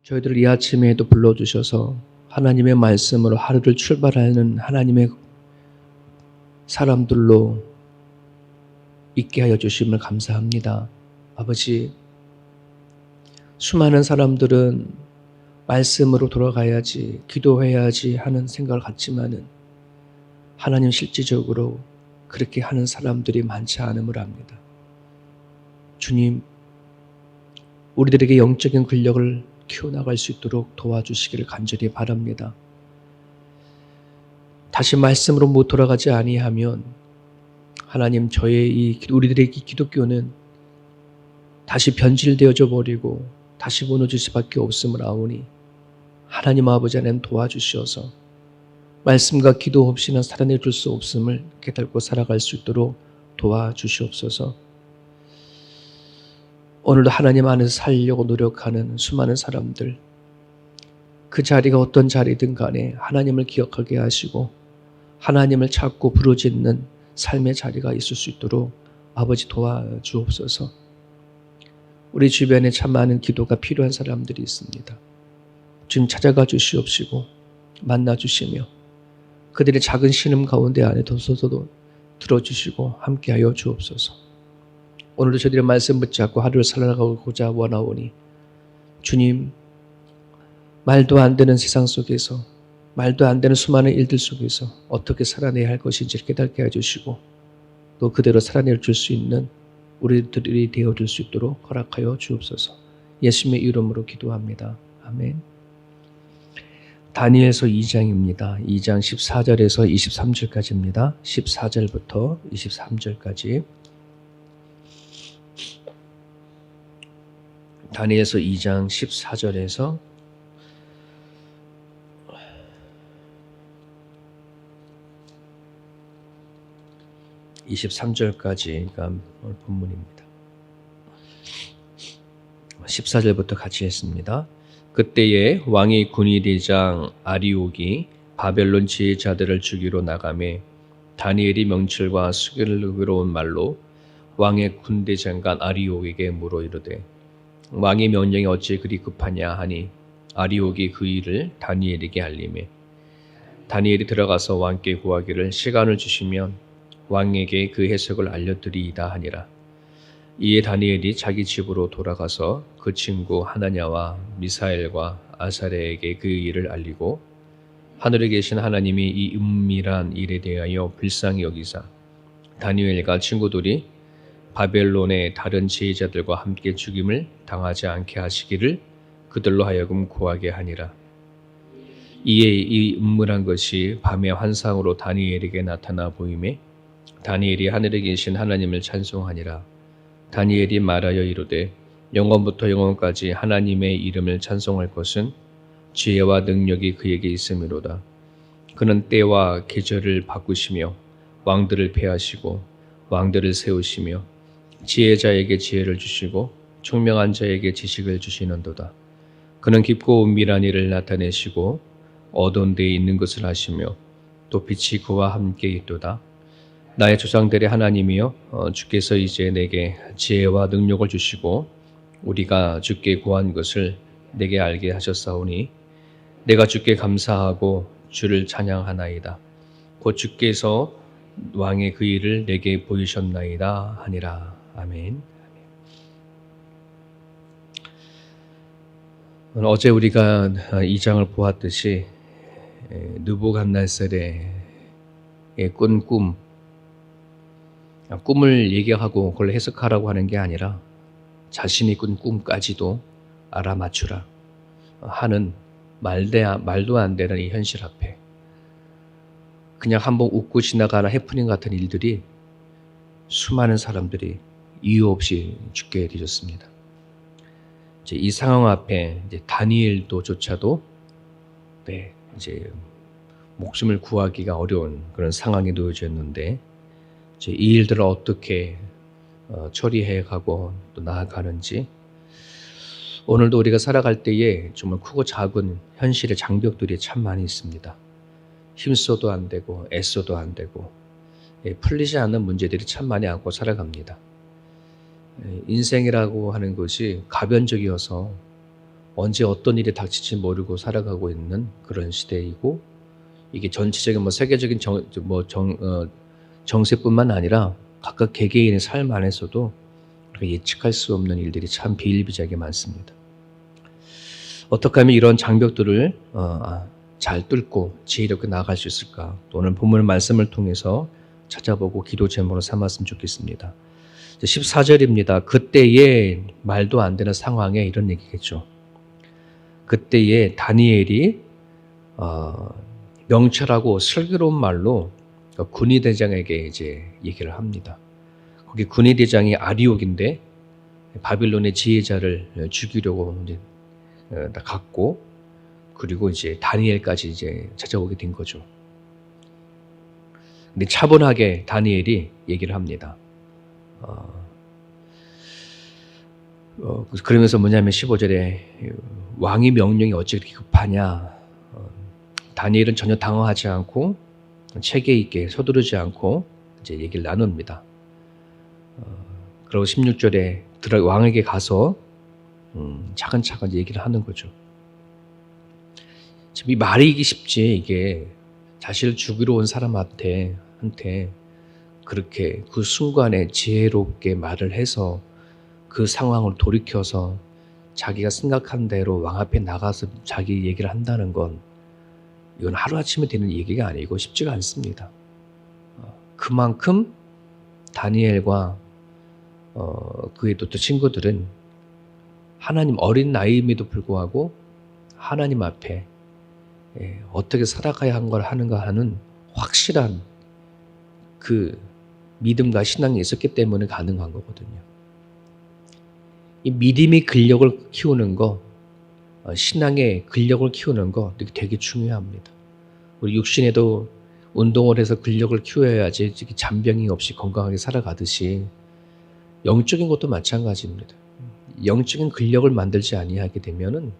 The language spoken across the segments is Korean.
저희들을 이 아침에도 불러주셔서 하나님의 말씀으로 하루를 출발하는 하나님의 사람들로 있게 하여 주심을 감사합니다. 아버지, 수많은 사람들은 말씀으로 돌아가야지, 기도해야지 하는 생각을 갖지만은 하나님 실질적으로 그렇게 하는 사람들이 많지 않음을 압니다. 주님, 우리들에게 영적인 근력을 키워나갈 수 있도록 도와주시기를 간절히 바랍니다. 다시 말씀으로 못 돌아가지 아니하면 하나님, 저의 우리들의 기독교는 다시 변질되어져 버리고 다시 무너질 수밖에 없음을 아오니 하나님 아버지 하나님 도와주시어서 말씀과 기도 없이는 살아내줄 수 없음을 깨닫고 살아갈 수 있도록 도와주시옵소서. 오늘도 하나님 안에서 살려고 노력하는 수많은 사람들, 그 자리가 어떤 자리든 간에 하나님을 기억하게 하시고 하나님을 찾고 부르짖는 삶의 자리가 있을 수 있도록 아버지 도와주옵소서. 우리 주변에 참 많은 기도가 필요한 사람들이 있습니다. 주님 찾아가 주시옵시고 만나 주시며 그들의 작은 신음 가운데 안에 둬서도 들어주시고 함께하여 주옵소서. 오늘도 저희들의 말씀 붙잡고 하루를 살아가고자 원하오니 주님, 말도 안 되는 세상 속에서, 말도 안 되는 수많은 일들 속에서 어떻게 살아내야 할 것인지 깨닫게 해주시고 또 그대로 살아낼 수 있는 우리들이 되어줄 수 있도록 허락하여 주옵소서. 예수님의 이름으로 기도합니다. 아멘. 다니엘서 2장입니다. 2장 14절에서 23절까지입니다. 14절부터 23절까지. 다니엘서 2장 14절에서 23절까지가 오늘 본문입니다. 14절부터 같이 했습니다. 그때에 왕의 군의대장 아리옥이 바벨론 지혜자들을 죽이러 나가매 다니엘이 명철과 수기로운 말로 왕의 군대장관 아리옥에게 물어 이르되 왕의 명령이 어찌 그리 급하냐 하니 아리옥이 그 일을 다니엘에게 알리매 다니엘이 들어가서 왕께 구하기를 시간을 주시면 왕에게 그 해석을 알려드리이다 하니라. 이에 다니엘이 자기 집으로 돌아가서 그 친구 하나냐와 미사엘과 아사랴에게 그 일을 알리고 하늘에 계신 하나님이 이 은밀한 일에 대하여 불쌍히 여기사 다니엘과 친구들이 바벨론의 다른 지혜자들과 함께 죽임을 당하지 않게 하시기를 그들로 하여금 구하게 하니라. 이에 이 은밀한 것이 밤의 환상으로 다니엘에게 나타나 보이매 다니엘이 하늘에 계신 하나님을 찬송하니라. 다니엘이 말하여 이르되 영원부터 영원까지 하나님의 이름을 찬송할 것은 지혜와 능력이 그에게 있음이로다. 그는 때와 계절을 바꾸시며 왕들을 패하시고 왕들을 세우시며 지혜자에게 지혜를 주시고 총명한 자에게 지식을 주시는도다. 그는 깊고 은밀한 일을 나타내시고 어두운 데에 있는 것을 하시며 또 빛이 그와 함께 있도다. 나의 조상들의 하나님이여 주께서 이제 내게 지혜와 능력을 주시고 우리가 주께 구한 것을 내게 알게 하셨사오니 내가 주께 감사하고 주를 찬양하나이다. 곧 주께서 왕의 그 일을 내게 보이셨나이다 하니라. 아멘. 어제 우리가 2장을 보았듯이 느부갓네살의 꾼 꿈을 얘기하고 그걸 해석하라고 하는 게 아니라 자신이 꾼 꿈까지도 알아맞추라 하는 말도 안 되는 이 현실 앞에 그냥 한번 웃고 지나가는 해프닝 같은 일들이 수많은 사람들이 이유 없이 죽게 되었습니다. 이 상황 앞에 다니엘조차도 이제 목숨을 구하기가 어려운 그런 상황에 놓여졌는데 이 일들을 어떻게 처리해 가고 또 나아가는지 오늘도 우리가 살아갈 때에 정말 크고 작은 현실의 장벽들이 참 많이 있습니다. 힘써도 안 되고 애써도 안 되고 풀리지 않는 문제들이 참 많이 안고 살아갑니다. 인생이라고 하는 것이 가변적이어서 언제 어떤 일이 닥칠지 모르고 살아가고 있는 그런 시대이고, 이게 전체적인 세계적인 정세뿐만 아니라 각각 개개인의 삶 안에서도 예측할 수 없는 일들이 참 비일비재하게 많습니다. 어떻게 하면 이런 장벽들을 잘 뚫고 지혜롭게 나아갈 수 있을까? 또 오늘 본문 말씀을 통해서 찾아보고 기도 제목으로 삼았으면 좋겠습니다. 14절입니다. 그때에 말도 안 되는 상황에 이런 얘기겠죠. 그때에 다니엘이 명철하고 슬기로운 말로 군의대장에게 이제 얘기를 합니다. 거기 군의대장이 아리옥인데 바빌론의 지혜자를 죽이려고 이제 갔고, 그리고 이제 다니엘까지 이제 찾아오게 된 거죠. 근데 차분하게 다니엘이 얘기를 합니다. 그러면서 뭐냐면 15절에 왕의 명령이 어찌 그렇게 급하냐. 다니엘은 전혀 당황하지 않고 체계 있게 서두르지 않고 이제 얘기를 나눕니다. 그리고 16절에 왕에게 가서 차근차근 얘기를 하는 거죠. 지금 이 말이기 쉽지, 이게 자신을 죽이러 온 사람한테 그렇게 그 순간에 지혜롭게 말을 해서 그 상황을 돌이켜서 자기가 생각한 대로 왕 앞에 나가서 자기 얘기를 한다는 건, 이건 하루아침에 되는 얘기가 아니고 쉽지가 않습니다. 그만큼 다니엘과 그의 또 친구들은 하나님, 어린 나이임에도 불구하고 하나님 앞에 어떻게 살아가야 하는가 하는 확실한 그 믿음과 신앙이 있었기 때문에 가능한 거거든요. 이 믿음의 근력을 키우는 거, 신앙의 근력을 키우는 거 되게 중요합니다. 우리 육신에도 운동을 해서 근력을 키워야지 잔병이 없이 건강하게 살아가듯이 영적인 것도 마찬가지입니다. 영적인 근력을 만들지 아니하게 되면은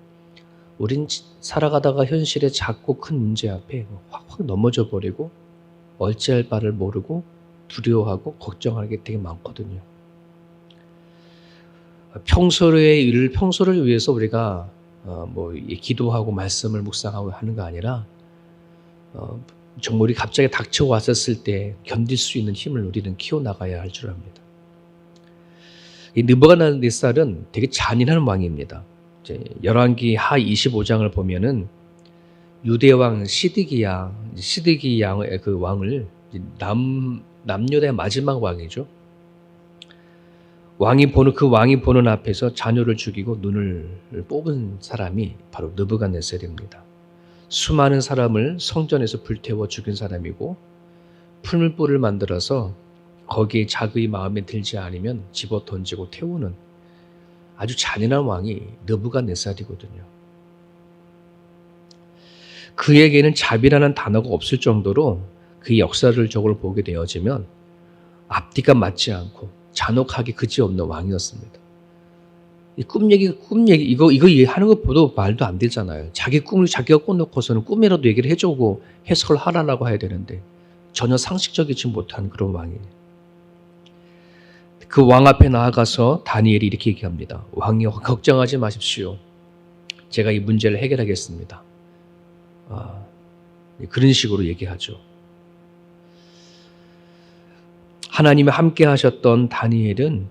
우린 살아가다가 현실의 작고 큰 문제 앞에 확 넘어져 버리고 어찌할 바를 모르고 두려워하고 걱정하는 게 되게 많거든요. 평소를 위해서 우리가 기도하고 말씀을 묵상하고 하는 거 아니라 정말 우리 갑자기 닥쳐왔었을 때 견딜 수 있는 힘을 우리는 키워나가야 할 줄 압니다. 이 느부갓네살은 되게 잔인한 왕입니다. 열왕기 하 25장을 보면은 유대 왕 시드기야 양의 그 왕을 남유다의 마지막 왕이죠. 왕이 보는 앞에서 자녀를 죽이고 눈을 뽑은 사람이 바로 느부갓네살입니다. 수많은 사람을 성전에서 불태워 죽인 사람이고, 풀물불을 만들어서 거기에 자기의 마음에 들지 않으면 집어 던지고 태우는 아주 잔인한 왕이 느부갓네살이거든요. 그에게는 자비라는 단어가 없을 정도로 그의 역사를 저걸 보게 되어지면 앞뒤가 맞지 않고 잔혹하게 그지없는 왕이었습니다. 이 꿈 얘기 이거 하는 것보다 말도 안 되잖아요. 자기 꿈을 자기가 꿔놓고서는 꿈이라도 얘기를 해주고 해석을 하라고 해야 되는데 전혀 상식적이지 못한 그런 왕이에요. 그 왕 앞에 나아가서 다니엘이 이렇게 얘기합니다. 왕이여, 걱정하지 마십시오. 제가 이 문제를 해결하겠습니다. 그런 식으로 얘기하죠. 하나님이 함께 하셨던 다니엘은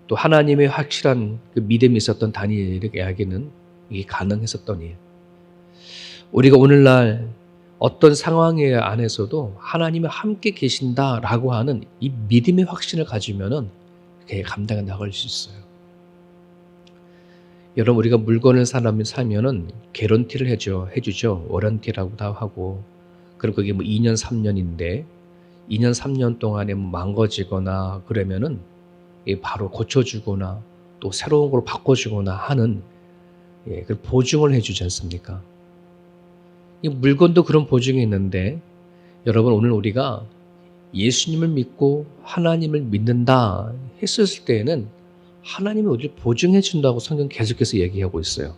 또 하나님의 확실한 그 믿음이 있었던 다니엘에게는 이게 가능했었던 일. 우리가 오늘날 어떤 상황에 안에서도 하나님이 함께 계신다라고 하는 이 믿음의 확신을 가지면은 그게 감당해 나갈 수 있어요. 여러분, 우리가 물건을 사면은 개런티를 해주죠. 워런티라고 다 하고. 그리고 그게 2년, 3년인데 2년, 3년 동안에 망가지거나 그러면은 바로 고쳐주거나 또 새로운 걸로 바꿔주거나 하는 그 보증을 해주지 않습니까? 이 물건도 그런 보증이 있는데, 여러분, 오늘 우리가 예수님을 믿고 하나님을 믿는다 했을 때에는 하나님이 우리를 보증해 준다고 성경 계속해서 얘기하고 있어요.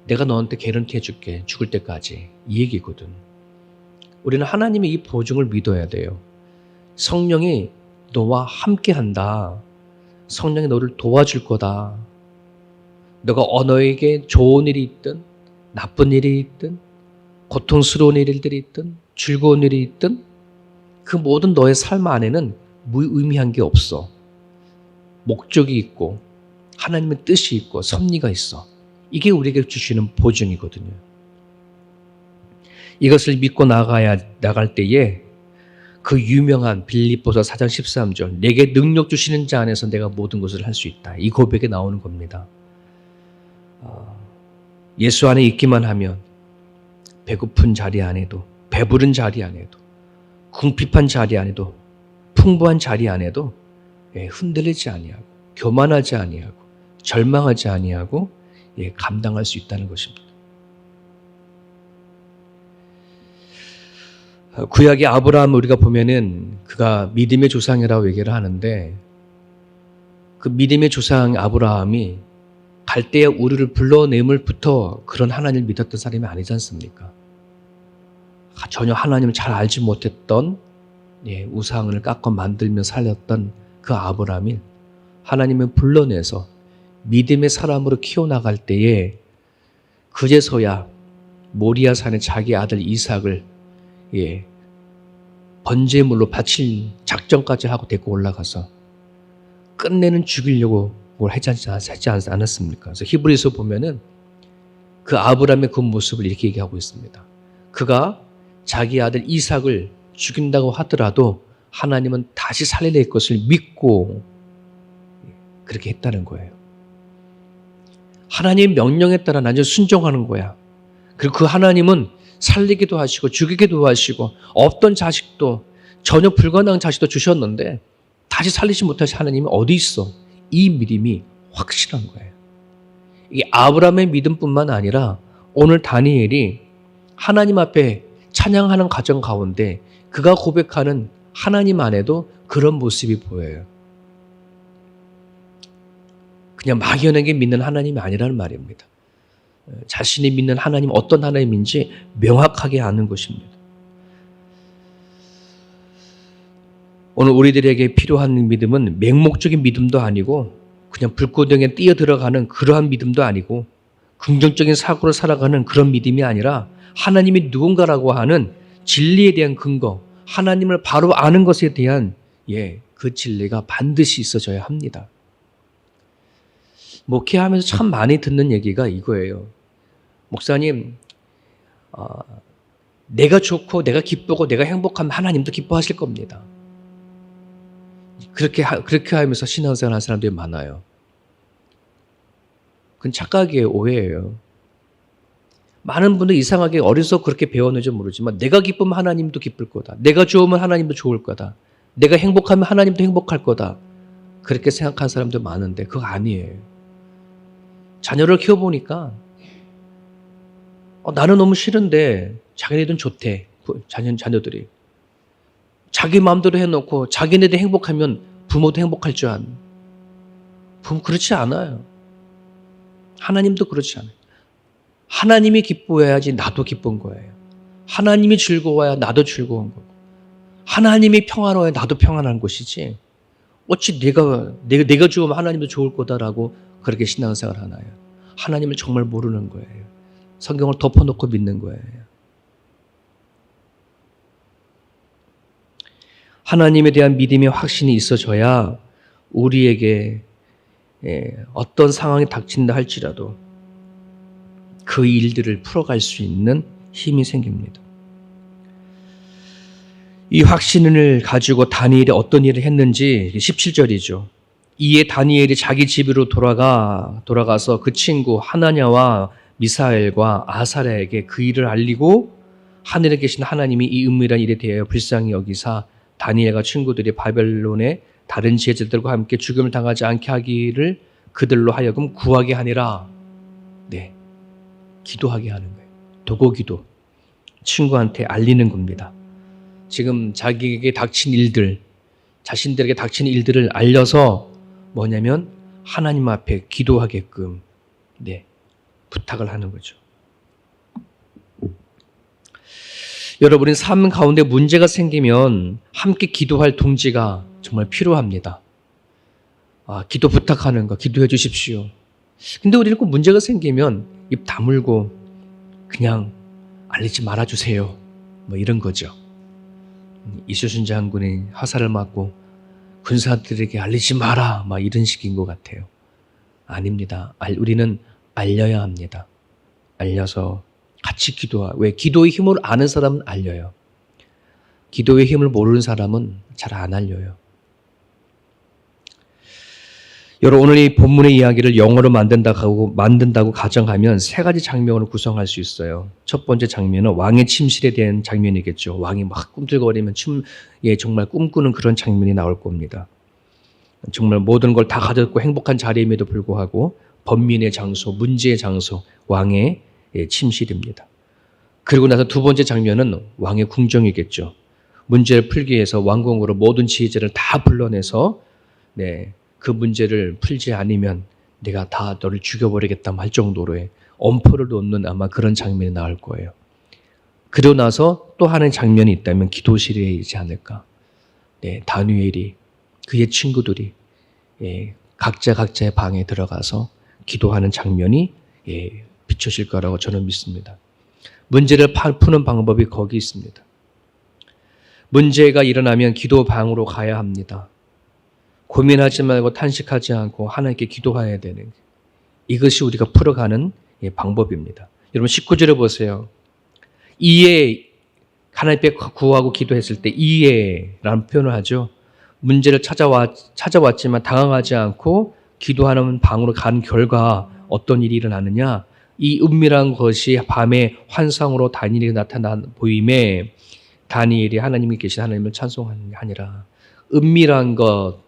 내가 너한테 개런티 해줄게, 죽을 때까지. 이 얘기거든. 우리는 하나님의 이 보증을 믿어야 돼요. 성령이 너와 함께 한다. 성령이 너를 도와줄 거다. 너가 너에게 좋은 일이 있든 나쁜 일이 있든 고통스러운 일들이 있든 즐거운 일이 있든 그 모든 너의 삶 안에는 무의미한 게 없어. 목적이 있고 하나님의 뜻이 있고 섭리가 있어. 이게 우리에게 주시는 보증이거든요. 이것을 믿고 나갈 때에 그 유명한 빌립보서 4장 13절 내게 능력 주시는 자 안에서 내가 모든 것을 할 수 있다. 이 고백에 나오는 겁니다. 예수 안에 있기만 하면 배고픈 자리 안에도 배부른 자리 안에도 궁핍한 자리 안에도 풍부한 자리 안에도 흔들리지 아니하고 교만하지 아니하고 절망하지 아니하고 감당할 수 있다는 것입니다. 구약의 아브라함을 우리가 보면은 그가 믿음의 조상이라고 얘기를 하는데 그 믿음의 조상 아브라함이 갈대아 우르를 불러내물부터 그런 하나님을 믿었던 사람이 아니지 않습니까? 전혀 하나님을 잘 알지 못했던 우상을 깎아 만들며 살렸던 그 아브라함이 하나님을 불러내서 믿음의 사람으로 키워나갈 때에 그제서야 모리아 산에 자기 아들 이삭을 번제물로 바칠 작정까지 하고 데리고 올라가서 끝내는 죽이려고 뭘 하지 않았습니까? 그래서 히브리서 보면은 그 아브라함의 그 모습을 이렇게 얘기하고 있습니다. 그가 자기 아들 이삭을 죽인다고 하더라도 하나님은 다시 살려낼 것을 믿고 그렇게 했다는 거예요. 하나님의 명령에 따라 완전히 순종하는 거야. 그리고 그 하나님은 살리기도 하시고 죽이기도 하시고 없던 자식도 전혀 불가능한 자식도 주셨는데 다시 살리지 못하신 하나님이 어디 있어? 이 믿음이 확실한 거예요. 이게 아브라함의 믿음뿐만 아니라 오늘 다니엘이 하나님 앞에 찬양하는 과정 가운데 그가 고백하는 하나님 안에도 그런 모습이 보여요. 그냥 막연하게 믿는 하나님이 아니라는 말입니다. 자신이 믿는 하나님 어떤 하나님인지 명확하게 아는 것입니다. 오늘 우리들에게 필요한 믿음은 맹목적인 믿음도 아니고 그냥 불구덩이에 뛰어들어가는 그러한 믿음도 아니고 긍정적인 사고로 살아가는 그런 믿음이 아니라 하나님이 누군가라고 하는 진리에 대한 근거, 하나님을 바로 아는 것에 대한 그 진리가 반드시 있어져야 합니다. 목회하면서 참 많이 듣는 얘기가 이거예요. 목사님, 내가 좋고 내가 기쁘고 내가 행복하면 하나님도 기뻐하실 겁니다. 그렇게 하면서 신앙생활 하는 사람들이 많아요. 그건 착각이에요. 오해예요. 많은 분들 이상하게 어려서 그렇게 배웠는지 모르지만 내가 기쁘면 하나님도 기쁠 거다. 내가 좋으면 하나님도 좋을 거다. 내가 행복하면 하나님도 행복할 거다. 그렇게 생각하는 사람들 많은데 그거 아니에요. 자녀를 키워보니까 나는 너무 싫은데 자기네들은 좋대. 자녀들이. 자기 마음대로 해놓고 자기네들 행복하면 부모도 행복할 줄 아는. 부모 그렇지 않아요. 하나님도 그렇지 않아요. 하나님이 기뻐해야지 나도 기쁜 거예요. 하나님이 즐거워야 나도 즐거운 거고. 하나님이 평안해야 나도 평안한 것이지. 어찌 내가 좋으면 하나님도 좋을 거다라고 그렇게 신앙생활 하나요? 하나님을 정말 모르는 거예요. 성경을 덮어놓고 믿는 거예요. 하나님에 대한 믿음의 확신이 있어져야 우리에게 어떤 상황이 닥친다 할지라도 그 일들을 풀어갈 수 있는 힘이 생깁니다. 이 확신을 가지고 다니엘이 어떤 일을 했는지 17절이죠. 이에 다니엘이 자기 집으로 돌아가서 그 친구 하나냐와 미사엘과 아사랴에게 그 일을 알리고 하늘에 계신 하나님이 이 은밀한 일에 대하여 불쌍히 여기사 다니엘과 친구들이 바벨론의 다른 지혜자들과 함께 죽음을 당하지 않게 하기를 그들로 하여금 구하게 하니라. 기도하게 하는 거예요. 도고기도 친구한테 알리는 겁니다. 지금 자기에게 닥친 일들, 자신들에게 닥친 일들을 알려서 뭐냐면 하나님 앞에 기도하게끔 부탁을 하는 거죠. 여러분이 삶 가운데 문제가 생기면 함께 기도할 동지가 정말 필요합니다. 기도 부탁하는 거, 기도해 주십시오. 근데 우리는 꼭 문제가 생기면 입 다물고 그냥 알리지 말아주세요. 뭐 이런 거죠. 이순신 장군이 화살을 맞고 군사들에게 알리지 마라. 막 이런 식인 것 같아요. 아닙니다. 우리는 알려야 합니다. 알려서 같이 기도하고. 왜? 기도의 힘을 아는 사람은 알려요. 기도의 힘을 모르는 사람은 잘 안 알려요. 여러분, 오늘 이 본문의 이야기를 영어로 만든다고 가정하면 세 가지 장면으로 구성할 수 있어요. 첫 번째 장면은 왕의 침실에 대한 장면이겠죠. 왕이 막 꿈틀거리면 정말 꿈꾸는 그런 장면이 나올 겁니다. 정말 모든 걸 다 가졌고 행복한 자리임에도 불구하고 번민의 장소, 문제의 장소, 왕의 침실입니다. 그리고 나서 두 번째 장면은 왕의 궁정이겠죠. 문제를 풀기 위해서 왕궁으로 모든 지혜자를 다 불러내서 그 문제를 풀지 않으면 내가 다 너를 죽여버리겠다 할 정도로의 엄포를 놓는 아마 그런 장면이 나올 거예요. 그러고 나서 또 하나의 장면이 있다면 기도실이지 않을까. 다니엘이 그의 친구들이 각자의 방에 들어가서 기도하는 장면이 비춰질 거라고 저는 믿습니다. 문제를 푸는 방법이 거기 있습니다. 문제가 일어나면 기도방으로 가야 합니다. 고민하지 말고 탄식하지 않고 하나님께 기도해야 되는 이것이 우리가 풀어가는 방법입니다. 여러분 19절에 보세요. 이에 하나님께 구하고 기도했을 때 이에라는 표현을 하죠. 문제를 찾아왔지만 당황하지 않고 기도하는 방으로 간 결과 어떤 일이 일어나느냐. 이 은밀한 것이 밤에 환상으로 다니엘에게 나타나 보임에 다니엘이 하나님이 계신 하나님을 찬송하니라. 은밀한 것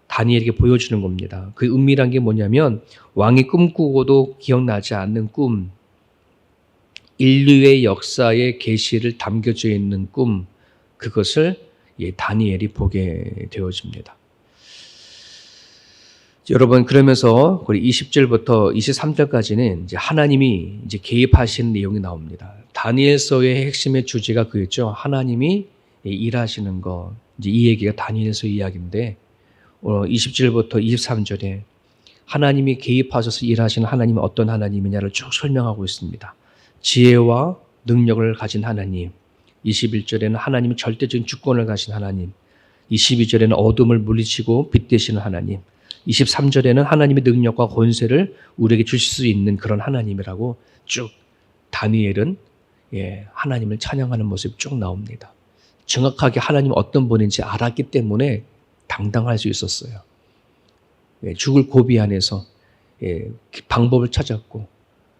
다니엘에게 보여주는 겁니다. 그 은밀한 게 뭐냐면 왕이 꿈꾸고도 기억나지 않는 꿈, 인류의 역사의 계시를 담겨져 있는 꿈, 그것을 다니엘이 보게 되어집니다. 여러분, 그러면서 20절부터 23절까지는 이제 하나님이 이제 개입하시는 내용이 나옵니다. 다니엘서의 핵심의 주제가 그였죠. 하나님이 일하시는 것. 이제 이 얘기가 다니엘서 이야기인데 20절부터 23절에 하나님이 개입하셔서 일하시는 하나님은 어떤 하나님이냐를 쭉 설명하고 있습니다. 지혜와 능력을 가진 하나님. 21절에는 하나님이 절대적인 주권을 가진 하나님. 22절에는 어둠을 물리치고 빛 되시는 하나님. 23절에는 하나님의 능력과 권세를 우리에게 주실 수 있는 그런 하나님이라고 쭉 다니엘은 하나님을 찬양하는 모습이 쭉 나옵니다. 정확하게 하나님은 어떤 분인지 알았기 때문에 당당할 수 있었어요. 죽을 고비 안에서 방법을 찾았고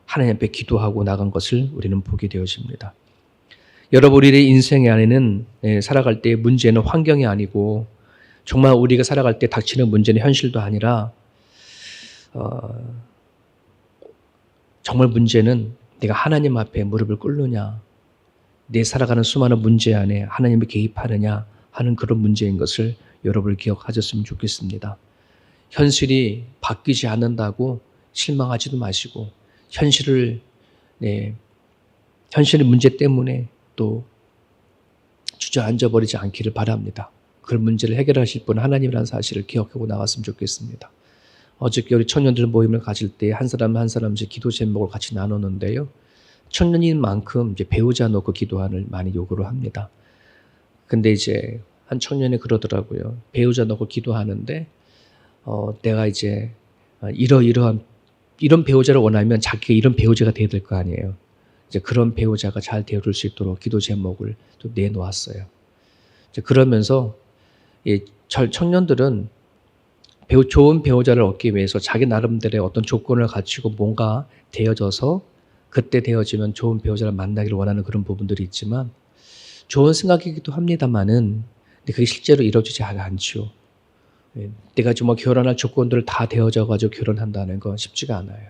하나님 앞에 기도하고 나간 것을 우리는 보게 되어집니다. 여러분, 우리의 인생 안에는 살아갈 때 문제는 환경이 아니고 정말 우리가 살아갈 때 닥치는 문제는 현실도 아니라 정말 문제는 내가 하나님 앞에 무릎을 꿇느냐, 내 살아가는 수많은 문제 안에 하나님이 개입하느냐 하는 그런 문제인 것을 여러분을 기억하셨으면 좋겠습니다. 현실이 바뀌지 않는다고 실망하지도 마시고 현실의 문제 때문에 또 주저앉아 버리지 않기를 바랍니다. 그 문제를 해결하실 분은 하나님이라는 사실을 기억하고 나갔으면 좋겠습니다. 어저께 우리 청년들 모임을 가질 때 한 사람 한 사람씩 기도 제목을 같이 나누는데요. 청년인 만큼 이제 배우자 놓고 기도하는 많이 요구를 합니다. 근데 이제 한 청년이 그러더라고요. 배우자 놓고 기도하는데 내가 이제 이런 배우자를 원하면 자기가 이런 배우자가 되어야 될 거 아니에요. 이제 그런 배우자가 잘 되어줄 수 있도록 기도 제목을 또 내놓았어요. 이제 그러면서 청년들은 좋은 배우자를 얻기 위해서 자기 나름대로의 어떤 조건을 갖추고 뭔가 되어져서 그때 되어지면 좋은 배우자를 만나기를 원하는 그런 부분들이 있지만 좋은 생각이기도 합니다만은 근데 그게 실제로 이루어지지 않죠. 내가 정말 결혼할 조건들을 다 되어져가지고 결혼한다는 건 쉽지가 않아요.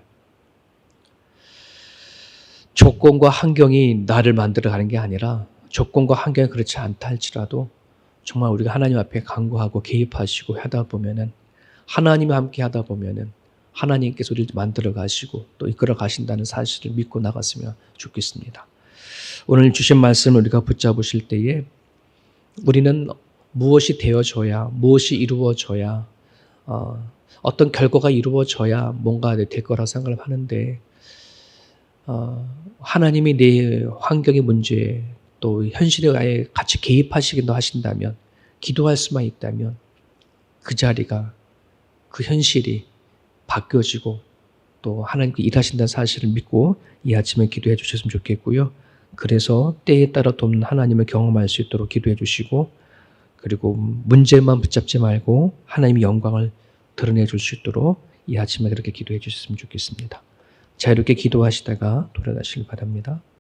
조건과 환경이 나를 만들어가는 게 아니라 조건과 환경이 그렇지 않다 할지라도 정말 우리가 하나님 앞에 간구하고 개입하시고 하다 보면은 하나님과 함께 하다 보면은 하나님께서 우리를 만들어 가시고 또 이끌어 가신다는 사실을 믿고 나갔으면 좋겠습니다. 오늘 주신 말씀을 우리가 붙잡으실 때에 우리는 무엇이 되어져야, 무엇이 이루어져야 어떤 결과가 이루어져야 뭔가 될 거라 생각을 하는데 하나님이 내 환경의 문제에 또 현실에 아예 같이 개입하시기도 하신다면 기도할 수만 있다면 그 자리가 그 현실이 바뀌어지고 또 하나님께 일하신다는 사실을 믿고 이 아침에 기도해 주셨으면 좋겠고요. 그래서 때에 따라 돕는 하나님을 경험할 수 있도록 기도해 주시고 그리고 문제만 붙잡지 말고 하나님의 영광을 드러내 줄 수 있도록 이 아침에 그렇게 기도해 주셨으면 좋겠습니다. 자유롭게 기도하시다가 돌아가시길 바랍니다.